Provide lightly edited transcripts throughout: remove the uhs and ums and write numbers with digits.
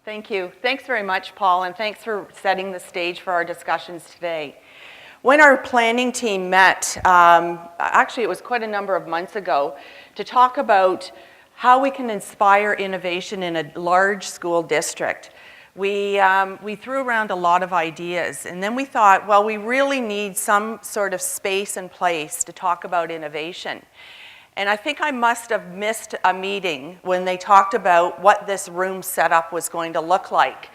Thank you. Thanks very much, Paul, and thanks for setting the stage for our discussions today. When our planning team met, actually it was quite a number of months ago, to talk about how we can inspire innovation in a large school district, we threw around a lot of ideas, and then we thought, well, we really need some sort of space and place to talk about innovation. And I think I must have missed a meeting when they talked about what this room setup was going to look like.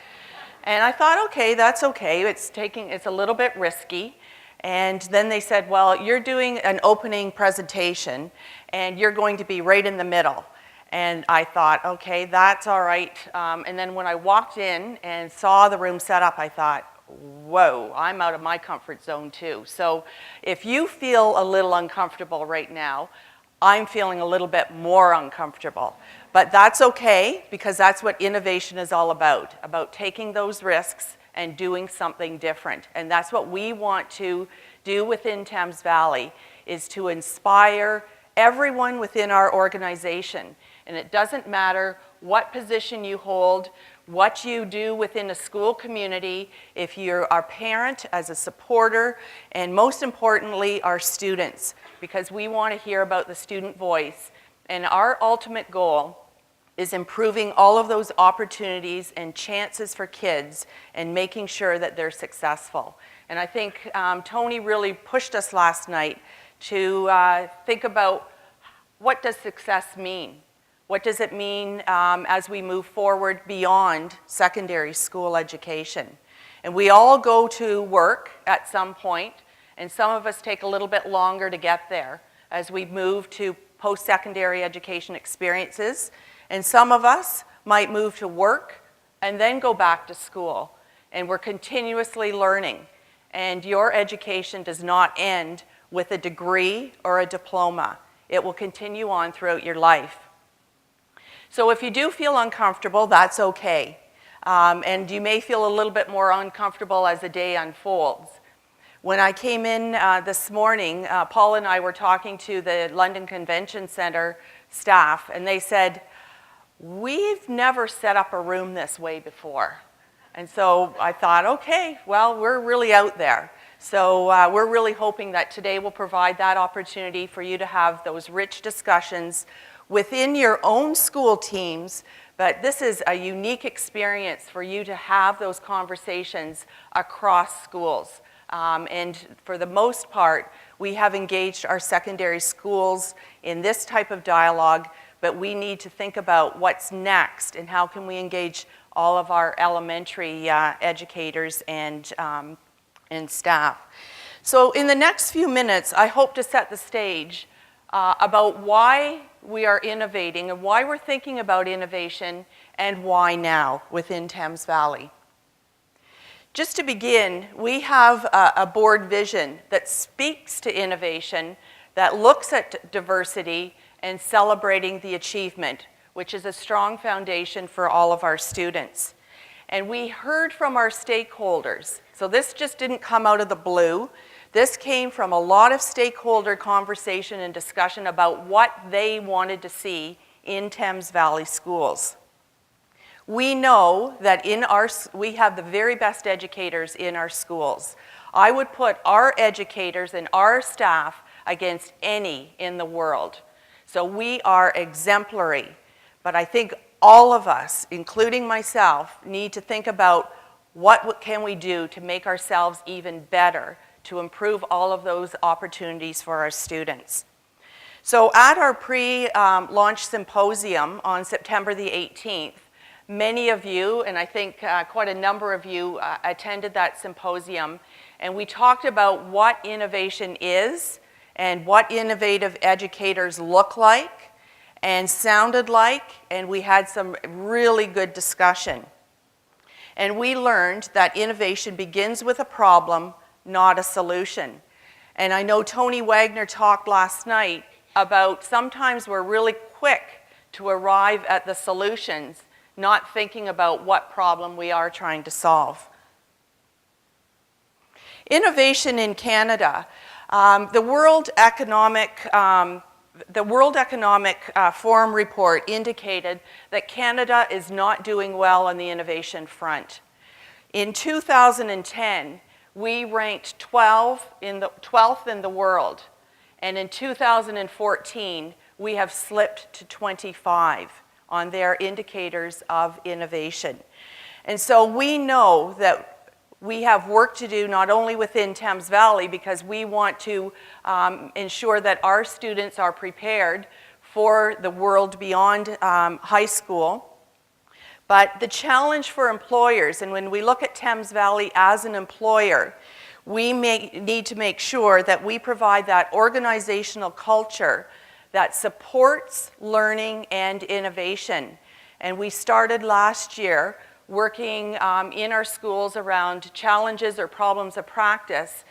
And I thought, okay, that's okay. It's a little bit risky. And then they said, well, you're doing an opening presentation, and you're going to be right in the middle. And I thought, okay, that's all right. And then when I walked in and saw the room set up, I thought, whoa, I'm out of my comfort zone too. So if you feel a little uncomfortable right now, I'm feeling a little bit more uncomfortable. But that's okay, because that's what innovation is all about taking those risks and doing something different. And that's what we want to do within Thames Valley, is to inspire everyone within our organization. And it doesn't matter what position you hold, what you do within a school community, if you're our parent, as a supporter, and most importantly, our students, because we want to hear about the student voice. And our ultimate goal is improving all of those opportunities and chances for kids and making sure that they're successful. And I think Tony really pushed us last night to think about, what does success mean? What does it mean as we move forward beyond secondary school education? And we all go to work at some point, and some of us take a little bit longer to get there as we move to post-secondary education experiences. And some of us might move to work and then go back to school. And we're continuously learning. And your education does not end with a degree or a diploma. It will continue on throughout your life. So if you do feel uncomfortable, that's okay. And you may feel a little bit more uncomfortable as the day unfolds. When I came in this morning, Paul and I were talking to the London Convention Center staff, and they said, we've never set up a room this way before. And so I thought, okay, well, we're really out there. So we're really hoping that today will provide that opportunity for you to have those rich discussions within your own school teams, but this is a unique experience for you to have those conversations across schools. And for the most part, we have engaged our secondary schools in this type of dialogue, but we need to think about what's next and how can we engage all of our elementary educators and staff. So in the next few minutes, I hope to set the stage about why we are innovating and why we're thinking about innovation and why now within Thames Valley. Just to begin, we have a board vision that speaks to innovation, that looks at diversity and celebrating the achievement, which is a strong foundation for all of our students. And we heard from our stakeholders. So this just didn't come out of the blue. This came from a lot of stakeholder conversation and discussion about what they wanted to see in Thames Valley schools. We know that we have the very best educators in our schools. I would put our educators and our staff against any in the world. So we are exemplary. But I think all of us, including myself, need to think about what can we do to make ourselves even better, to improve all of those opportunities for our students. So at our pre-launch symposium on September the 18th, many of you, and I think quite a number of you, attended that symposium, and we talked about what innovation is and what innovative educators look like and sounded like, and we had some really good discussion. And we learned that innovation begins with a problem, not a solution. And I know Tony Wagner talked last night about sometimes we're really quick to arrive at the solutions, not thinking about what problem we are trying to solve. Innovation in Canada. The World Economic the World Economic Forum report indicated that Canada is not doing well on the innovation front. In 2010, we ranked 12th in the world, and in 2014, we have slipped to 25 on their indicators of innovation. And so we know that we have work to do not only within Thames Valley, because we want to ensure that our students are prepared for the world beyond high school. But the challenge for employers, and when we look at Thames Valley as an employer, we need to make sure that we provide that organizational culture that supports learning and innovation. And we started last year working in our schools around challenges or problems of practice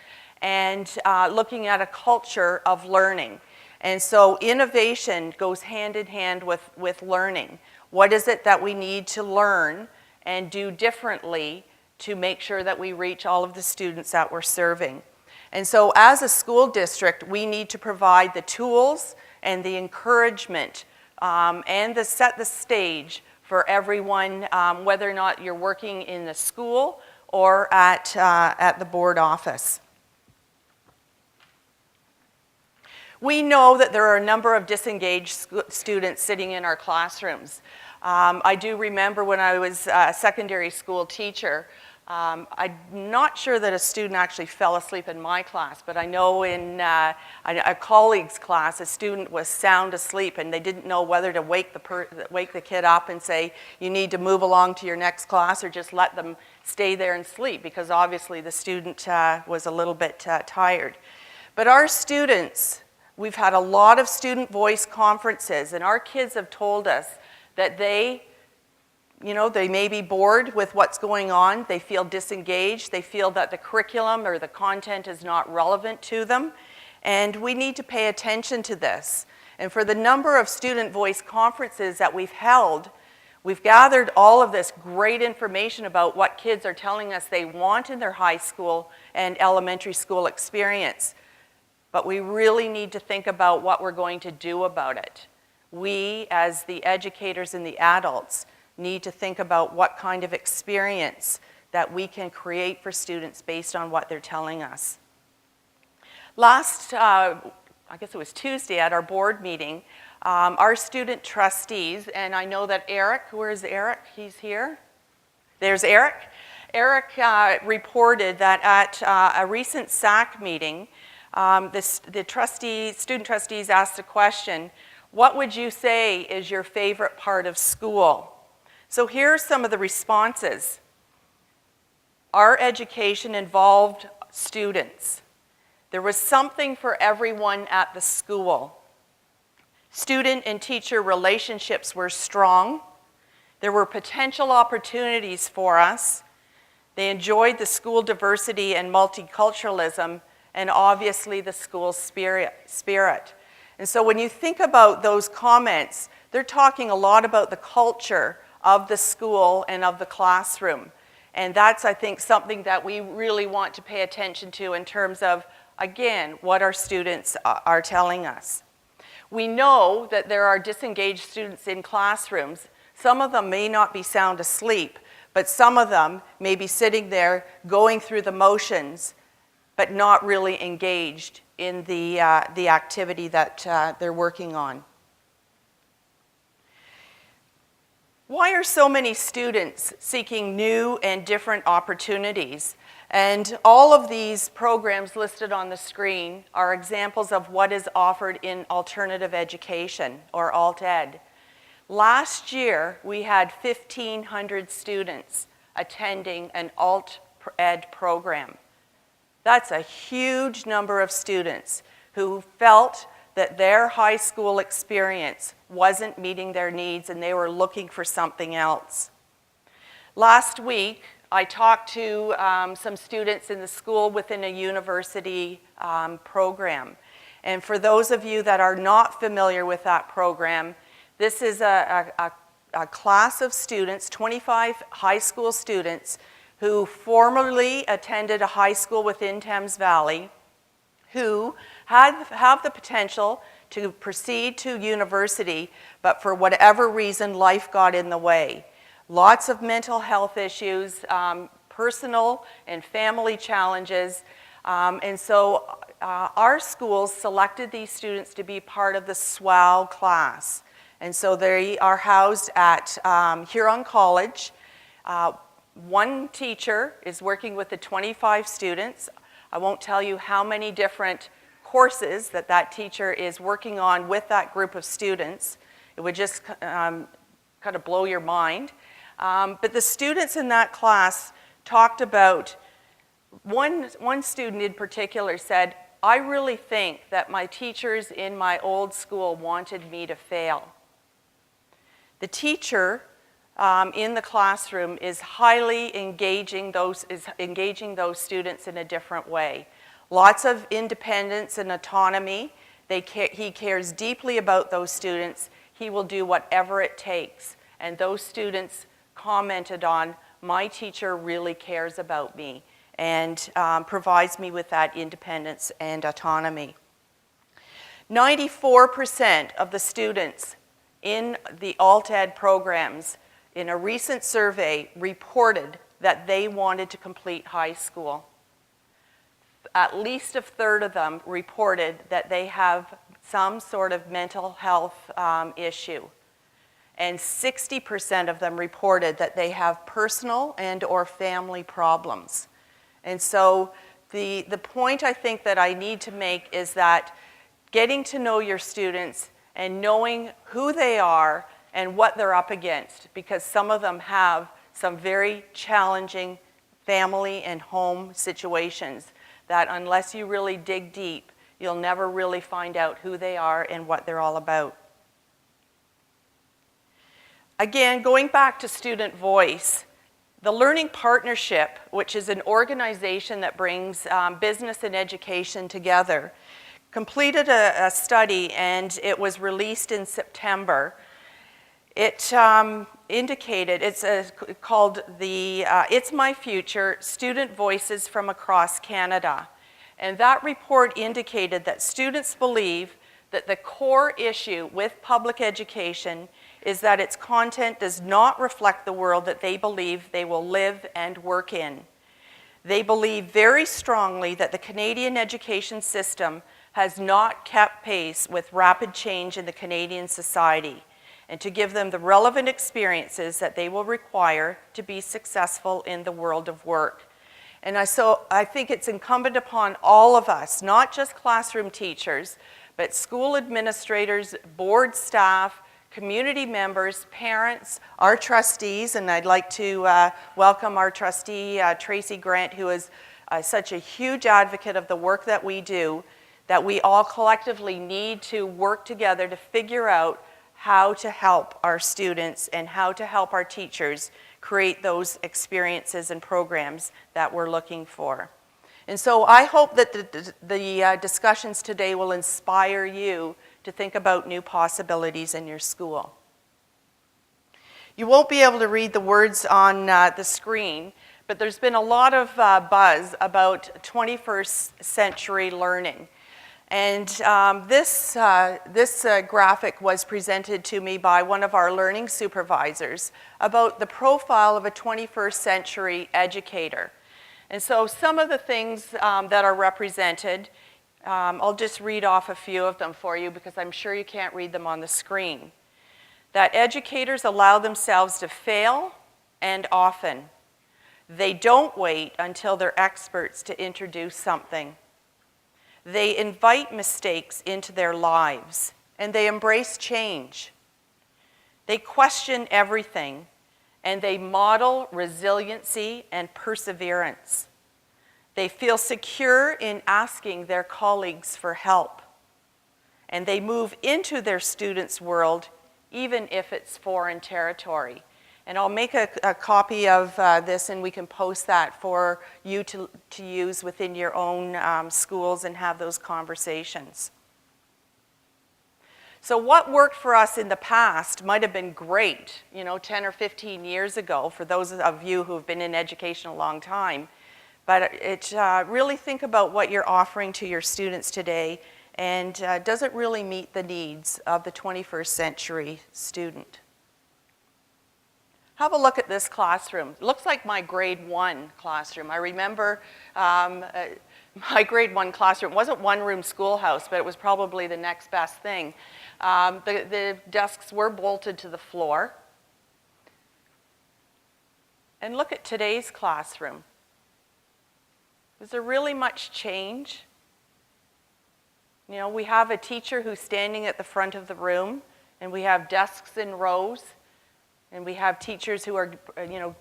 and looking at a culture of learning. And so innovation goes hand in hand with learning. What is it that we need to learn and do differently to make sure that we reach all of the students that we're serving? And so as a school district, we need to provide the tools and the encouragement and set the stage for everyone, whether or not you're working in the school or at the board office. We know that there are a number of disengaged students sitting in our classrooms. I do remember when I was a secondary school teacher, I'm not sure that a student actually fell asleep in my class, but I know in a colleague's class, a student was sound asleep and they didn't know whether to wake the kid up and say, you need to move along to your next class, or just let them stay there and sleep, because obviously the student was a little bit tired. But our students, we've had a lot of student voice conferences, and our kids have told us that they may be bored with what's going on. They feel disengaged. They feel that the curriculum or the content is not relevant to them. And we need to pay attention to this. And for the number of student voice conferences that we've held, we've gathered all of this great information about what kids are telling us they want in their high school and elementary school experience. But we really need to think about what we're going to do about it. We, as the educators and the adults, need to think about what kind of experience that we can create for students based on what they're telling us. Last, I guess it was Tuesday at our board meeting, our student trustees, and I know that Eric, where's Eric? He's here. There's Eric. Eric reported that at a recent SAC meeting, the student trustees asked a question, what would you say is your favorite part of school? So here are some of the responses. Our education involved students. There was something for everyone at the school. Student and teacher relationships were strong. There were potential opportunities for us. They enjoyed the school diversity and multiculturalism, and obviously the school spirit. And so when you think about those comments, they're talking a lot about the culture of the school and of the classroom. And that's, I think, something that we really want to pay attention to in terms of, again, what our students are telling us. We know that there are disengaged students in classrooms. Some of them may not be sound asleep, but some of them may be sitting there going through the motions, but not really engaged in the activity that they're working on. Why are so many students seeking new and different opportunities? And all of these programs listed on the screen are examples of what is offered in alternative education, or alt-ed. Last year, we had 1,500 students attending an alt-ed program. That's a huge number of students who felt that their high school experience wasn't meeting their needs and they were looking for something else. Last week, I talked to some students in the school within a university program. And for those of you that are not familiar with that program, this is a class of students, 25 high school students, who formerly attended a high school within Thames Valley, who have the potential to proceed to university, but for whatever reason, life got in the way. Lots of mental health issues, personal and family challenges, and so our schools selected these students to be part of the SWAL class. And so they are housed at Huron College. One teacher is working with the 25 students. I won't tell you how many different courses that teacher is working on with that group of students. It would just kind of blow your mind. But the students in that class talked about, one student in particular said, "I really think that my teachers in my old school wanted me to fail." The teacher in the classroom is highly engaging those students in a different way. Lots of independence and autonomy. He cares deeply about those students. He will do whatever it takes. And those students commented on, "My teacher really cares about me and provides me with that independence and autonomy." 94% of the students in the alt-ed programs in a recent survey reported that they wanted to complete high school. At least a third of them reported that they have some sort of mental health issue. And 60% of them reported that they have personal and or family problems. And so the point I think that I need to make is that getting to know your students and knowing who they are and what they're up against, because some of them have some very challenging family and home situations that unless you really dig deep, you'll never really find out who they are and what they're all about. Again, going back to student voice, the Learning Partnership, which is an organization that brings business and education together, completed a study and it was released in September. It indicated, it's called the It's My Future, Student Voices from Across Canada. And that report indicated that students believe that the core issue with public education is that its content does not reflect the world that they believe they will live and work in. They believe very strongly that the Canadian education system has not kept pace with rapid change in the Canadian society, and to give them the relevant experiences that they will require to be successful in the world of work. And so I think it's incumbent upon all of us, not just classroom teachers, but school administrators, board staff, community members, parents, our trustees, and I'd like to welcome our trustee, Tracy Grant, who is such a huge advocate of the work that we do, that we all collectively need to work together to figure out how to help our students and how to help our teachers create those experiences and programs that we're looking for. And so I hope that the discussions today will inspire you to think about new possibilities in your school. You won't be able to read the words on the screen, but there's been a lot of buzz about 21st century learning. And this graphic was presented to me by one of our learning supervisors about the profile of a 21st century educator. And so some of the things that are represented, I'll just read off a few of them for you because I'm sure you can't read them on the screen. That educators allow themselves to fail and often. They don't wait until they're experts to introduce something. They invite mistakes into their lives, and they embrace change. They question everything, and they model resiliency and perseverance. They feel secure in asking their colleagues for help, and they move into their students' world, even if it's foreign territory. And I'll make a copy of this and we can post that for you to use within your own schools and have those conversations. So what worked for us in the past might have been great, 10 or 15 years ago for those of you who have been in education a long time. But really think about what you're offering to your students today And does it really meet the needs of the 21st century student? Have a look at this classroom. It looks like my grade 1 classroom. I remember my grade 1 classroom. It wasn't one-room schoolhouse, but it was probably the next best thing. The desks were bolted to the floor. And look at today's classroom. Is there really much change? You know, we have a teacher who's standing at the front of the room, and we have desks in rows, and we have teachers who are,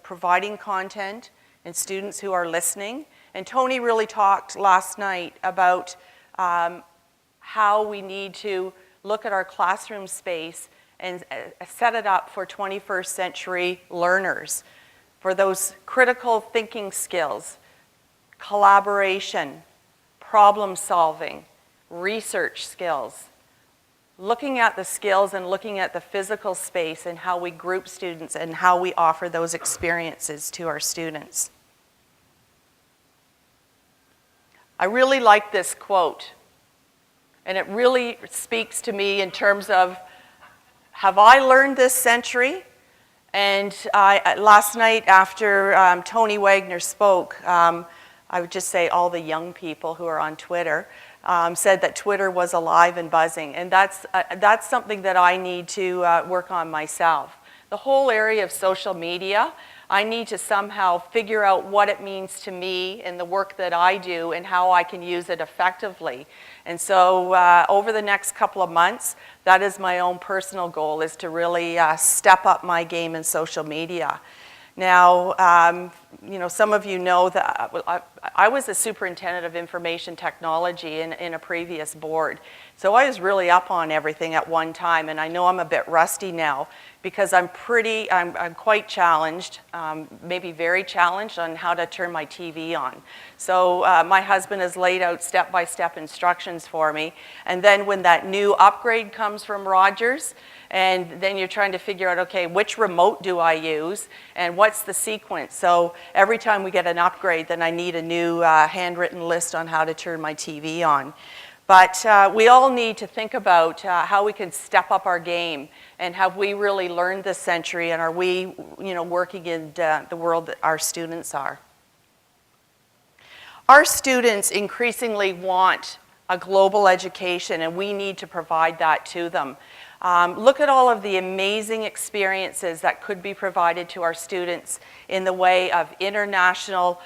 providing content, and students who are listening. And Tony really talked last night about how we need to look at our classroom space and set it up for 21st century learners, for those critical thinking skills, collaboration, problem solving, research skills, looking at the skills and looking at the physical space and how we group students and how we offer those experiences to our students. I really like this quote, and it really speaks to me in terms of, have I learned this century? And last night after Tony Wagner spoke, I would just say all the young people who are on Twitter said that Twitter was alive and buzzing, and that's something that I need to work on myself. The whole area of social media, I need to somehow figure out what it means to me in the work that I do and how I can use it effectively. And so over the next couple of months, that is my own personal goal, is to really step up my game in social media. Now, some of you know that I was a superintendent of information technology in a previous board. So I was really up on everything at one time, and I know I'm a bit rusty now because I'm quite challenged, maybe very challenged on how to turn my TV on. So my husband has laid out step-by-step instructions for me, and then when that new upgrade comes from Rogers, and then you're trying to figure out, okay, which remote do I use, and what's the sequence? So every time we get an upgrade, then I need a new handwritten list on how to turn my TV on. But we all need to think about how we can step up our game, and have we really learned this century, and are we, working in the world that our students are. Our students increasingly want a global education, and we need to provide that to them. Look at all of the amazing experiences that could be provided to our students in the way of international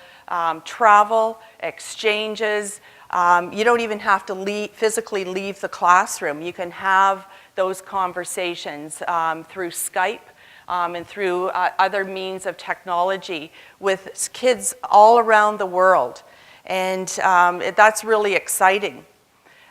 travel, exchanges. You don't even have to physically leave the classroom. You can have those conversations through Skype and through other means of technology with kids all around the world. And that's really exciting.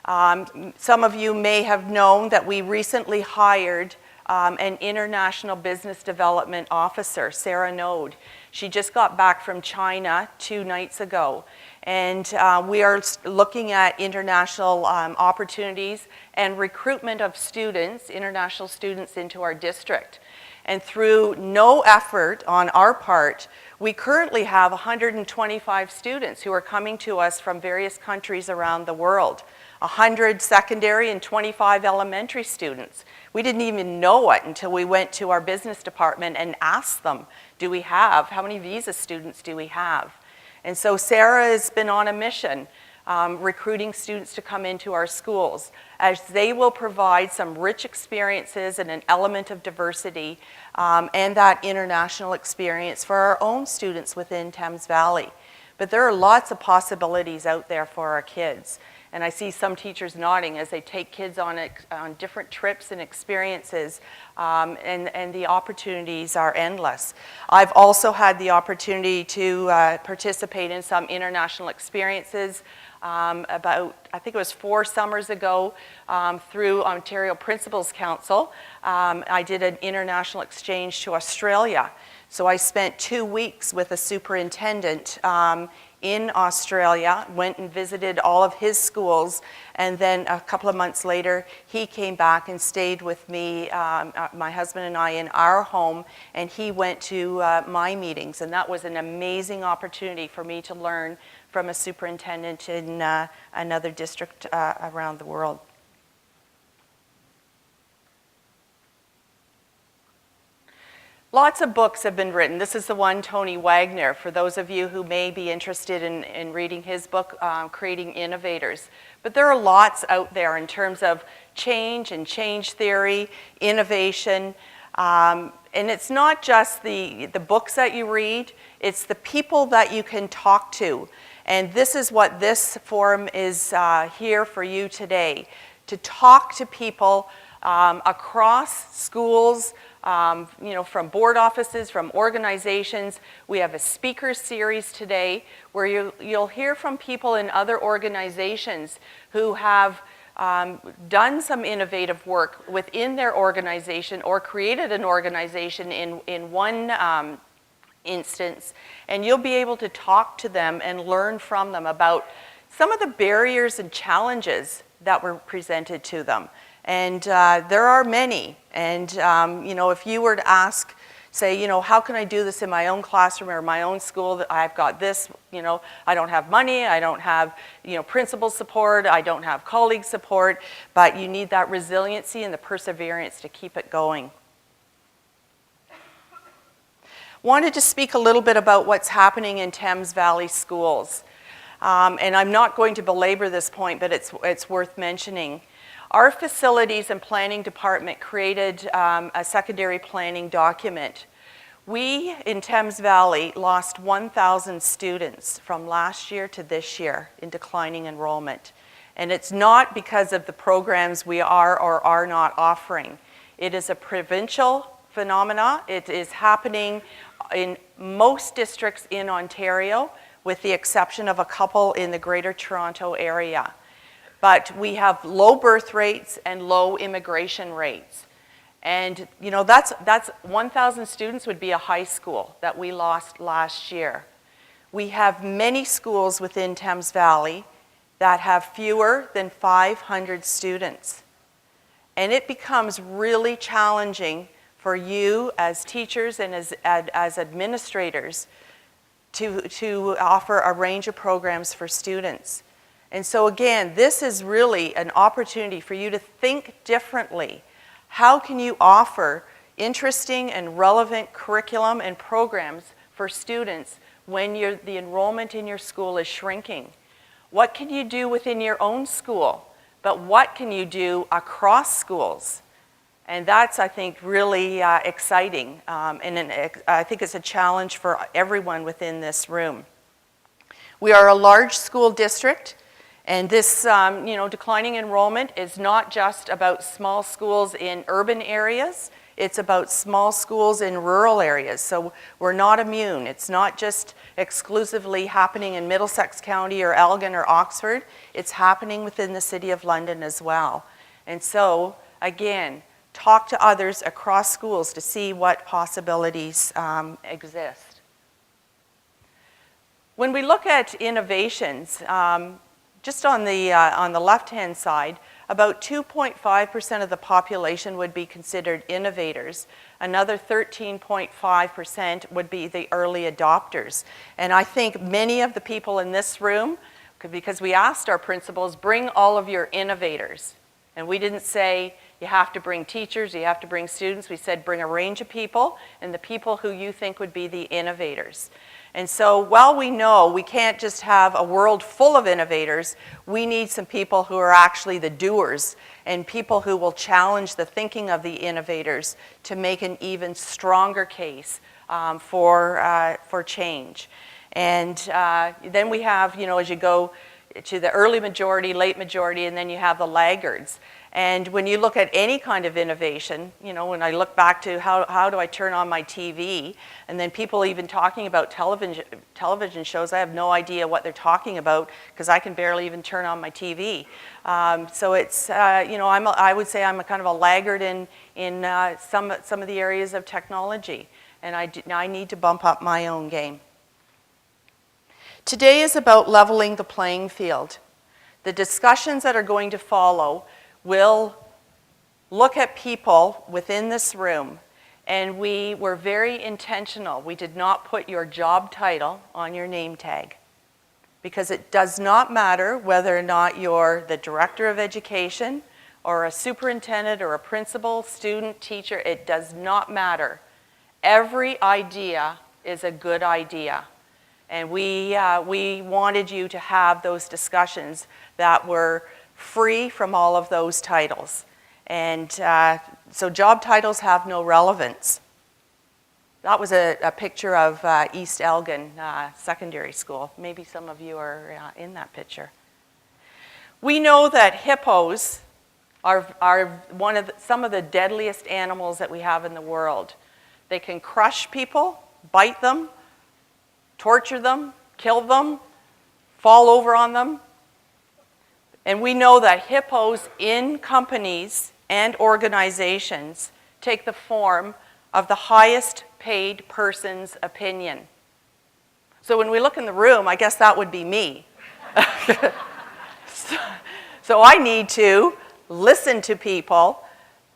Some of you may have known that we recently hired an international business development officer, Sarah Node. She just got back from China 2 nights ago. And we are looking at international opportunities and recruitment of students, international students, into our district. And through no effort on our part, we currently have 125 students who are coming to us from various countries around the world. 100 secondary and 25 elementary students. We didn't even know it until we went to our business department and asked them, how many visa students do we have? And so Sarah has been on a mission recruiting students to come into our schools, as they will provide some rich experiences and an element of diversity and that international experience for our own students within Thames Valley. But there are lots of possibilities out there for our kids. And I see some teachers nodding as they take kids on different trips and experiences, and the opportunities are endless. I've also had the opportunity to participate in some international experiences about, I think it was 4 summers ago, through Ontario Principals Council. I did an international exchange to Australia. So I spent 2 weeks with a superintendent in Australia, went and visited all of his schools, and then a couple of months later, he came back and stayed with me, my husband and I, in our home, and he went to my meetings, and that was an amazing opportunity for me to learn from a superintendent in another district around the world. Lots of books have been written. This is the one, Tony Wagner, for those of you who may be interested in reading his book, Creating Innovators. But there are lots out there in terms of change and change theory, innovation, and it's not just the books that you read, it's the people that you can talk to. And this is what this forum is here for you today, to talk to people across schools, from board offices, from organizations. We have a speaker series today where you'll hear from people in other organizations who have done some innovative work within their organization or created an organization in one instance, and you'll be able to talk to them and learn from them about some of the barriers and challenges that were presented to them. And there are many. And, if you were to ask, say, how can I do this in my own classroom or my own school? I've got this, I don't have money, I don't have, principal support, I don't have colleague support, but you need that resiliency and the perseverance to keep it going. Wanted to speak a little bit about what's happening in Thames Valley schools. And I'm not going to belabor this point, but it's worth mentioning. Our facilities and planning department created a secondary planning document. We, in Thames Valley, lost 1,000 students from last year to this year in declining enrollment. And it's not because of the programs we are or are not offering. It is a provincial phenomena. It is happening in most districts in Ontario, with the exception of a couple in the Greater Toronto area. But we have low birth rates and low immigration rates. And that's 1,000 students would be a high school that we lost last year. We have many schools within Thames Valley that have fewer than 500 students. And it becomes really challenging for you as teachers and as administrators to offer a range of programs for students. And so again, this is really an opportunity for you to think differently. How can you offer interesting and relevant curriculum and programs for students when the enrollment in your school is shrinking? What can you do within your own school? But what can you do across schools? And that's, I think, really exciting. I think it's a challenge for everyone within this room. We are a large school district. And this, declining enrollment is not just about small schools in urban areas, it's about small schools in rural areas. So we're not immune. It's not just exclusively happening in Middlesex County or Elgin or Oxford. It's happening within the City of London as well. And so, again, talk to others across schools to see what possibilities exist. When we look at innovations, just on the left-hand side, about 2.5% of the population would be considered innovators. Another 13.5% would be the early adopters. And I think many of the people in this room, because we asked our principals, bring all of your innovators. And we didn't say you have to bring teachers, you have to bring students. We said bring a range of people and the people who you think would be the innovators. And so while we know we can't just have a world full of innovators, we need some people who are actually the doers and people who will challenge the thinking of the innovators to make an even stronger case for change. And then we have, as you go to the early majority, late majority, and then you have the laggards. And when you look at any kind of innovation, when I look back to how do I turn on my TV, and then people even talking about television shows, I have no idea what they're talking about because I can barely even turn on my TV. So it's, I would say I'm a kind of a laggard in some of the areas of technology, and I need to bump up my own game. Today is about leveling the playing field. The discussions that are going to follow will look at people within this room, and we were very intentional. We did not put your job title on your name tag, because it does not matter whether or not you're the director of education or a superintendent or a principal, student, teacher. It does not matter. Every idea is a good idea. And we wanted you to have those discussions that were free from all of those titles. And so job titles have no relevance. That was a picture of East Elgin Secondary School. Maybe some of you are in that picture. We know that hippos are some of the deadliest animals that we have in the world. They can crush people, bite them, torture them, kill them, fall over on them. And we know that hippos in companies and organizations take the form of the highest paid person's opinion. So when we look in the room, I guess that would be me. So I need to listen to people.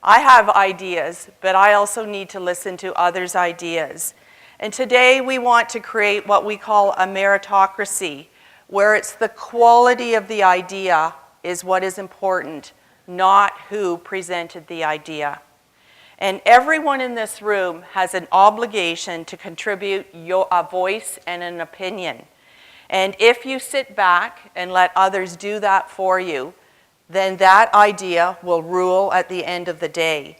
I have ideas, but I also need to listen to others' ideas. And today we want to create what we call a meritocracy, where it's the quality of the idea is what is important, not who presented the idea. And everyone in this room has an obligation to contribute a voice and an opinion. And if you sit back and let others do that for you, then that idea will rule at the end of the day.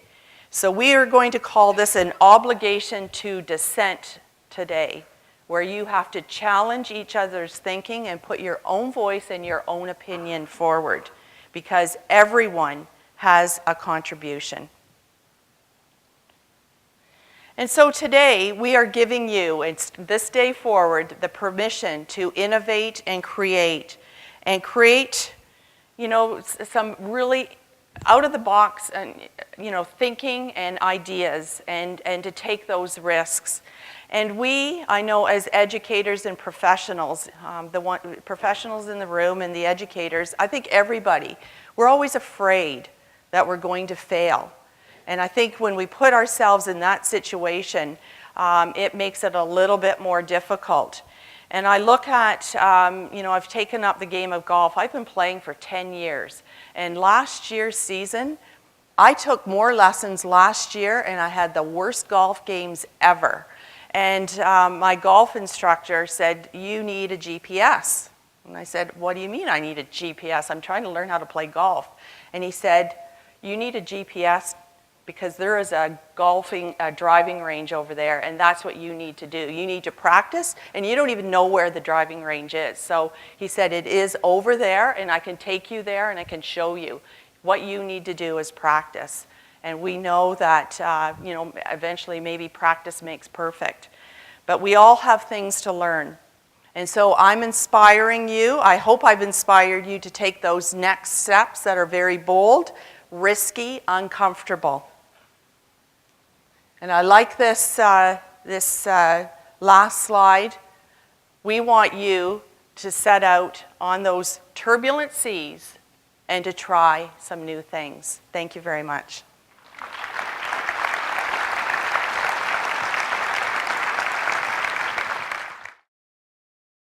So we are going to call this an obligation to dissent today, where you have to challenge each other's thinking and put your own voice and your own opinion forward, because everyone has a contribution. And so today we are giving you, it's this day forward, the permission to innovate and create some really out-of-the-box thinking and ideas, and to take those risks. And we, I know as educators and professionals, professionals in the room and the educators, I think everybody, we're always afraid that we're going to fail. And I think when we put ourselves in that situation, it makes it a little bit more difficult. And I look at, I've taken up the game of golf. I've been playing for 10 years. And last year's season, I took more lessons last year, and I had the worst golf games ever. And my golf instructor said, "You need a GPS." And I said, "What do you mean I need a GPS? I'm trying to learn how to play golf." And he said, "You need a GPS because there is a driving range over there, and that's what you need to do. You need to practice, and you don't even know where the driving range is." So he said, "It is over there, and I can take you there, and I can show you. What you need to do is practice." And we know that, eventually maybe practice makes perfect. But we all have things to learn. And so I'm inspiring you. I hope I've inspired you to take those next steps that are very bold, risky, uncomfortable. And I like this last slide. We want you to set out on those turbulent seas and to try some new things. Thank you very much.